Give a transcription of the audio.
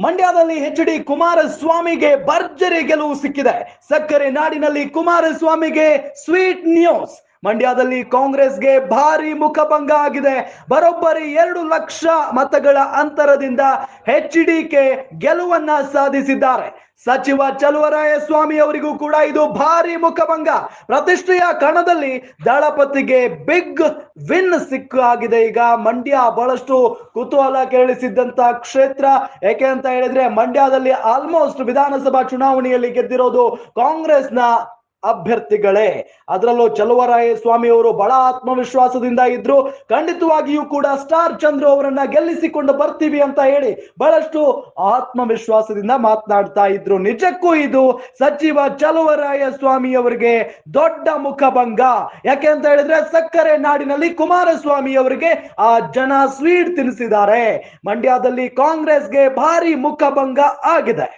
ಮಂಡ್ಯದಲ್ಲಿ ಎಚ್.ಡಿ. ಕುಮಾರಸ್ವಾಮಿಗೆ ಭರ್ಜರಿ ಗೆಲುವು ಸಿಕ್ಕಿದೆ. ಸಕ್ಕರೆ ನಾಡಿನಲ್ಲಿ ಕುಮಾರಸ್ವಾಮಿಗೆ ಸ್ವೀಟ್ ನ್ಯೂಸ್. ಮಂಡ್ಯದಲ್ಲಿ ಕಾಂಗ್ರೆಸ್ಗೆ ಭಾರಿ ಮುಖಭಂಗ ಆಗಿದೆ. ಬರೋಬ್ಬರಿ 2 ಲಕ್ಷ ಮತಗಳ ಅಂತರದಿಂದ ಎಚ್.ಡಿ.ಕೆ ಗೆಲುವನ್ನ ಸಾಧಿಸಿದ್ದಾರೆ. ಸಚಿವ ಚಲುವರಾಯಸ್ವಾಮಿ ಅವರಿಗೂ ಕೂಡ ಇದು ಭಾರಿ ಮುಖಭಂಗ. ಪ್ರತಿಷ್ಠೆಯ ಕಣದಲ್ಲಿ ದಳಪತಿಗೆ ಬಿಗ್ ವಿನ್ ಸಿಕ್ಕಾಗಿದೆ. ಈಗ ಮಂಡ್ಯ ಬಹಳಷ್ಟು ಕುತೂಹಲ ಕೇಳಿಸಿದ್ದಂತ ಕ್ಷೇತ್ರ. ಯಾಕೆ ಅಂತ ಹೇಳಿದ್ರೆ ಮಂಡ್ಯದಲ್ಲಿ ಆಲ್ಮೋಸ್ಟ್ ವಿಧಾನಸಭಾ ಚುನಾವಣೆಯಲ್ಲಿ ಗೆದ್ದಿರೋದು ಕಾಂಗ್ರೆಸ್ನ ಅಭ್ಯರ್ಥಿಗಳೇ. ಅದರಲ್ಲೂ ಚಲುವರಾಯಸ್ವಾಮಿ ಅವರು ಬಹಳ ಆತ್ಮವಿಶ್ವಾಸದಿಂದ ಇದ್ರು. ಖಂಡಿತವಾಗಿಯೂ ಕೂಡ ಸ್ಟಾರ್ ಚಂದ್ರು ಅವರನ್ನ ಗೆಲ್ಲಿಸಿಕೊಂಡು ಬರ್ತೀವಿ ಅಂತ ಹೇಳಿ ಬಹಳಷ್ಟು ಆತ್ಮವಿಶ್ವಾಸದಿಂದ ಮಾತನಾಡ್ತಾ ಇದ್ರು. ನಿಜಕ್ಕೂ ಇದು ಸಚಿವ ಚಲುವರಾಯಸ್ವಾಮಿ ಅವರಿಗೆ ದೊಡ್ಡ ಮುಖಭಂಗ. ಯಾಕೆ ಅಂತ ಹೇಳಿದ್ರೆ ಸಕ್ಕರೆ ನಾಡಿನಲ್ಲಿ ಕುಮಾರಸ್ವಾಮಿ ಅವರಿಗೆ ಆ ಜನ ಸ್ವೀಟ್ ತಿನ್ನಿಸಿದ್ದಾರೆ. ಮಂಡ್ಯದಲ್ಲಿ ಕಾಂಗ್ರೆಸ್ಗೆ ಭಾರಿ ಮುಖಭಂಗ ಆಗಿದೆ.